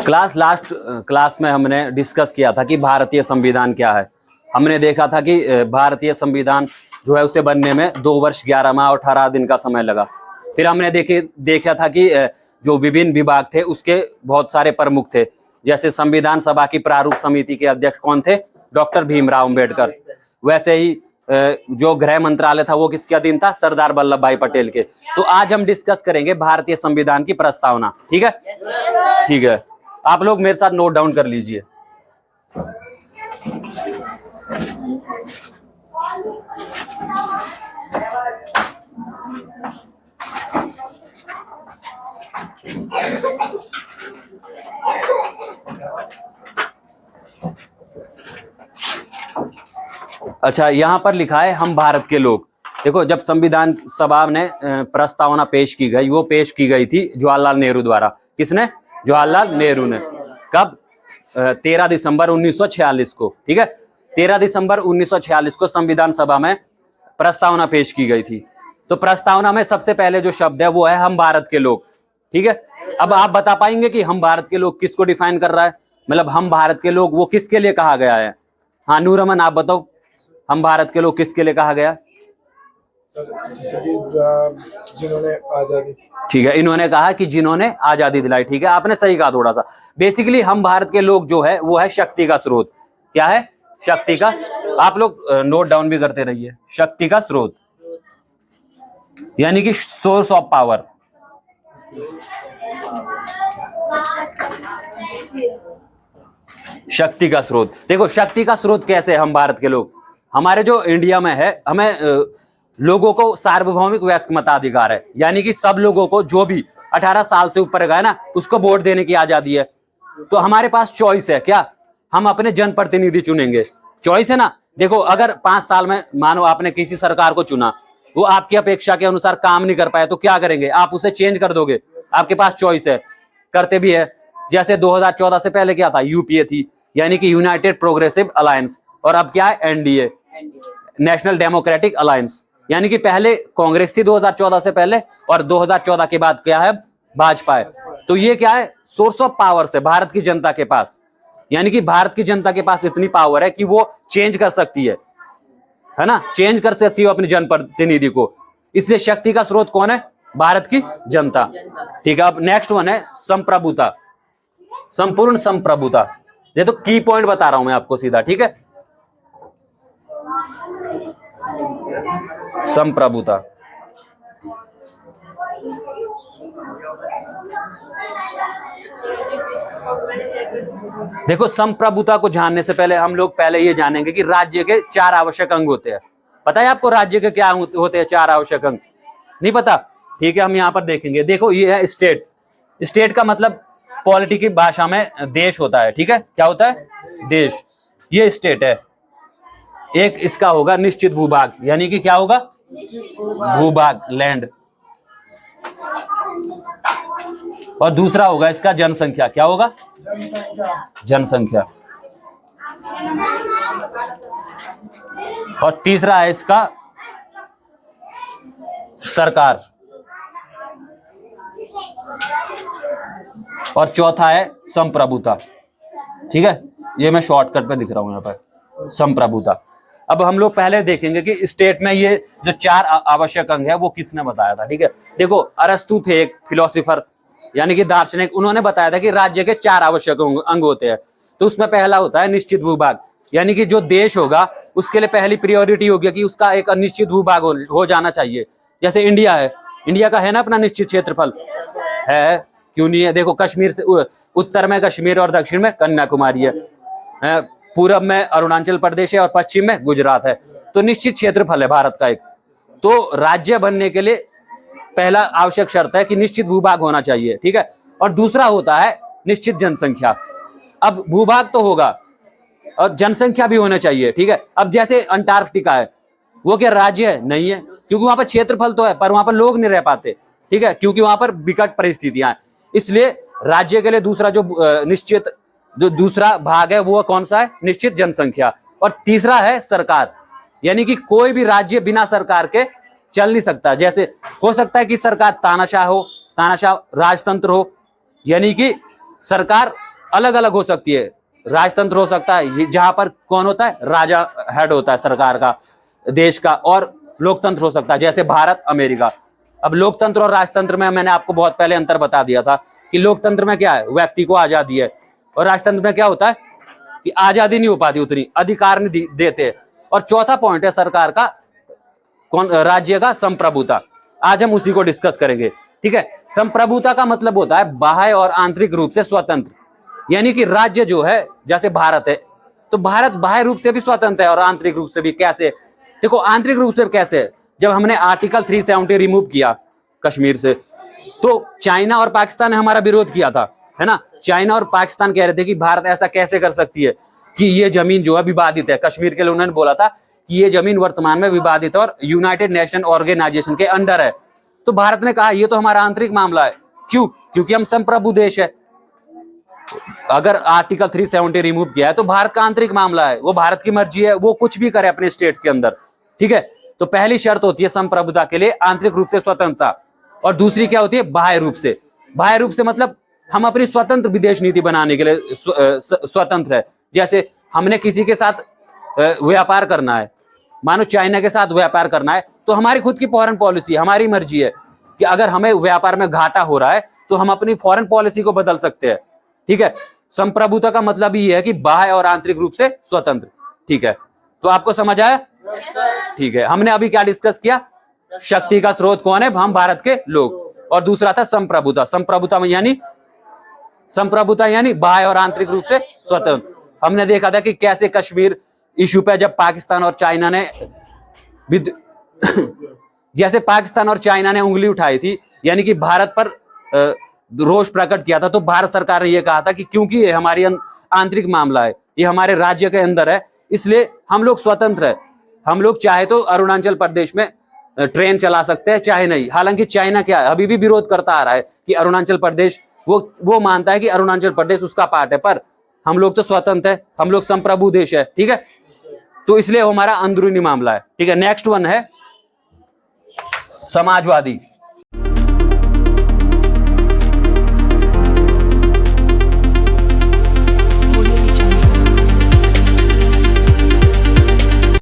Class में हमने discuss किया था कि भारतीय संविधान क्या है। हमने देखा था कि भारतीय संविधान जो है उसे बनने में 2 वर्ष 11 माह और 18 दिन का समय लगा। फिर हमने देखा था कि जो विभिन्न विभाग थे उसके बहुत सारे प्रमुख थे। जैसे संविधान सभा की प्रारूप समिति के अध्यक्ष कौन थे? डॉक्टर भीमराव अम्बेडकर। वैसे ही जो गृह मंत्रालय था वो किसके अधीन था? सरदार वल्लभ भाई पटेल के। तो आज हम डिस्कस करेंगे भारतीय संविधान की प्रस्तावना। ठीक है? ठीक है, आप लोग मेरे साथ नोट डाउन कर लीजिए। अच्छा, यहां पर लिखा है हम भारत के लोग। देखो, जब संविधान सभा ने प्रस्तावना पेश की गई, वो पेश की गई थी जवाहरलाल नेहरू द्वारा। किसने? जवाहरलाल नेहरू ने। कब? 13 दिसंबर 1946 को। ठीक है, 13 दिसंबर 1946 को संविधान सभा में प्रस्तावना पेश की गई थी। तो प्रस्तावना में सबसे पहले जो शब्द है वो है हम भारत के लोग। ठीक है, अब आप बता पाएंगे कि हम भारत के लोग किसको डिफाइन कर रहा है? मतलब हम भारत के लोग वो किसके लिए कहा गया है? हाँ नूर अमन, आप बताओ, हम भारत के लोग किसके लिए कहा गया? जिन्होंने आजादी। ठीक है, इन्होंने कहा कि जिन्होंने आजादी दिलाई। ठीक है, आपने सही कहा थोड़ा सा। बेसिकली हम भारत के लोग जो है वो है शक्ति का स्रोत। क्या है? शक्ति का। आप लोग नोट डाउन भी करते रहिए। शक्ति का स्रोत यानी कि सोर्स ऑफ पावर। शक्ति का स्रोत। देखो, शक्ति का स्रोत कैसे है हम भारत के लोग? हमारे जो इंडिया में है, हमें लोगों को सार्वभौमिक वयस्क मताधिकार है, यानी कि सब लोगों को जो भी 18 साल से ऊपर का है ना, उसको वोट देने की आजादी है। तो हमारे पास चॉइस है। क्या? हम अपने जनप्रतिनिधि चुनेंगे। चॉइस है ना। देखो, अगर 5 साल में मानो आपने किसी सरकार को चुना, वो आपकी अपेक्षा के अनुसार काम नहीं कर पाए तो क्या करेंगे? आप उसे चेंज कर दोगे। आपके पास चॉइस है, करते भी है। जैसे 2014 से पहले क्या था? यूपीए थी, यानी कि यूनाइटेड प्रोग्रेसिव अलायंस, और अब क्या है? NDA, national democratic alliance. यानी कि पहले कांग्रेस थी 2014 से पहले, और 2014 के बाद क्या है? भाजपा है। तो ये क्या है? सोर्स ऑफ पावर है भारत की जनता के पास। यानी कि भारत की जनता के पास इतनी पावर है कि वो चेंज कर सकती है ना, चेंज कर सकती है अपने जनप्रतिनिधि को। इसलिए शक्ति का स्रोत कौन है? भारत की जनता। ठीक है, अब नेक्स्ट वन है संप्रभुता, संपूर्ण संप्रभुता। ये तो की पॉइंट बता रहा हूं मैं आपको सीधा। ठीक है, संप्रभुता। देखो, संप्रभुता को जानने से पहले हम लोग पहले ये जानेंगे कि राज्य के 4 आवश्यक अंग होते हैं। पता है आपको राज्य के क्या होते हैं? 4 आवश्यक अंग नहीं पता? ठीक है, हम यहां पर देखेंगे। देखो, ये है स्टेट। स्टेट का मतलब पॉलिटी की भाषा में देश होता है। ठीक है, क्या होता है? देश। ये स्टेट है। एक इसका होगा निश्चित भूभाग, यानी कि क्या होगा? भूभाग, लैंड। और दूसरा होगा इसका जनसंख्या। क्या होगा? जनसंख्या। और तीसरा है इसका सरकार। और चौथा है संप्रभुता। ठीक है, ये मैं शॉर्टकट पे दिख रहा हूं यहां पर, संप्रभुता। अब हम लोग पहले देखेंगे कि स्टेट में ये जो 4 आवश्यक अंग है वो किसने बताया था। ठीक है, देखो, अरस्तु थे एक फिलोसोफर, यानी कि दार्शनिक। उन्होंने बताया था कि राज्य के 4 आवश्यक अंग होते हैं। तो उसमें पहला होता है निश्चित भूभाग, यानी कि जो देश होगा उसके लिए पहली प्रायोरिटी होगी कि उसका एक निश्चित भूभाग हो जाना चाहिए। जैसे इंडिया है, इंडिया का है ना अपना निश्चित क्षेत्रफल है, क्यों नहीं है? देखो, कश्मीर से उत्तर में कश्मीर और दक्षिण में कन्याकुमारी है, पूरब में अरुणाचल प्रदेश है और पश्चिम में गुजरात है। तो निश्चित क्षेत्रफल है भारत का एक। तो राज्य बनने के लिए पहला आवश्यक शर्त है कि निश्चित भूभाग होना चाहिए। ठीक है, और दूसरा होता है निश्चित जनसंख्या। अब भूभाग तो होगा और जनसंख्या भी होना चाहिए। ठीक है, अब जैसे अंटार्कटिका है, वो क्या राज्य है? नहीं है, क्योंकि वहां पर क्षेत्रफल तो है पर वहां पर लोग नहीं रह पाते। ठीक है, क्योंकि वहां पर विकट परिस्थितियां हैं। इसलिए राज्य के लिए दूसरा जो निश्चित जो दूसरा भाग है वो कौन सा है? निश्चित जनसंख्या। और तीसरा है सरकार, यानी कि कोई भी राज्य बिना सरकार के चल नहीं सकता। जैसे हो सकता है कि सरकार तानाशाह हो, तानाशाह राजतंत्र हो, यानी कि सरकार अलग अलग हो सकती है। राजतंत्र हो सकता है जहां पर कौन होता है, राजा हेड होता है सरकार का, देश का, और लोकतंत्र हो सकता है जैसे भारत, अमेरिका। अब लोकतंत्र और राजतंत्र में मैंने आपको बहुत पहले अंतर बता दिया था कि लोकतंत्र में क्या है, व्यक्ति को आजादी है, और राजतंत्र में क्या होता है कि आजादी नहीं हो पाती, उतनी अधिकार नहीं देते। और चौथा पॉइंट है सरकार का, कौन, राज्य का संप्रभुता। आज हम उसी को डिस्कस करेंगे, ठीक है। संप्रभुता का मतलब होता है बाह्य और आंतरिक रूप से स्वतंत्र, यानी कि राज्य जो है, जैसे भारत है, तो भारत बाह्य रूप से भी स्वतंत्र है और आंतरिक रूप से भी। कैसे? देखो आंतरिक रूप से कैसे, जब हमने आर्टिकल 370 रिमूव किया कश्मीर से, तो चाइना और पाकिस्तान ने हमारा विरोध किया था, है ना। चाइना और पाकिस्तान कह रहे थे कि भारत ऐसा कैसे कर सकती है कि ये जमीन जो है विवादित है। कश्मीर के लिए उन्होंने बोला था कि ये जमीन वर्तमान में विवादित है और यूनाइटेड नेशन ऑर्गेनाइजेशन के अंडर है। तो भारत ने कहा ये तो हमारा आंतरिक मामला है। क्यों? क्योंकि हम संप्रभु देश है। अगर आर्टिकल 370 रिमूव किया है तो भारत का आंतरिक मामला है, वो भारत की मर्जी है, वो कुछ भी करे अपने स्टेट के अंदर, ठीक है। तो पहली शर्त होती है संप्रभुता के लिए आंतरिक रूप से स्वतंत्रता, और दूसरी क्या होती है, बाह्य रूप से। बाह्य रूप से मतलब हम अपनी स्वतंत्र विदेश नीति बनाने के लिए स्वतंत्र है। जैसे हमने किसी के साथ व्यापार करना है, मानो चाइना के साथ व्यापार करना है, तो हमारी खुद की फॉरेन पॉलिसी, हमारी मर्जी है कि अगर हमें व्यापार में घाटा हो रहा है तो हम अपनी फॉरेन पॉलिसी को बदल सकते हैं, ठीक है। संप्रभुता का मतलब ये है कि बाह्य और आंतरिक रूप से स्वतंत्र, ठीक है। तो आपको समझ आया? ठीक है। हमने अभी क्या डिस्कस किया, शक्ति का स्रोत कौन है, हम भारत के लोग, और दूसरा था संप्रभुता। संप्रभुता यानी बाह्य और आंतरिक रूप से स्वतंत्र। हमने देखा था कि कैसे कश्मीर इशू पे जब पाकिस्तान और चाइना ने जैसे पाकिस्तान और चाइना ने उंगली उठाई थी, यानी कि भारत पर रोष प्रकट किया था, तो भारत सरकार ने यह कहा था कि क्योंकि ये हमारी आंतरिक मामला है, ये हमारे राज्य के अंदर है, इसलिए हम लोग स्वतंत्र है। हम लोग चाहे तो अरुणाचल प्रदेश में ट्रेन चला सकते हैं, चाहे नहीं। हालांकि चाइना क्या है, अभी भी विरोध करता आ रहा है कि अरुणाचल प्रदेश, वो मानता है कि अरुणाचल प्रदेश उसका पार्ट है, पर हम लोग तो स्वतंत्र है, हम लोग संप्रभु देश है, ठीक है। तो इसलिए हमारा अंदरूनी मामला है, ठीक है। नेक्स्ट वन है समाजवादी।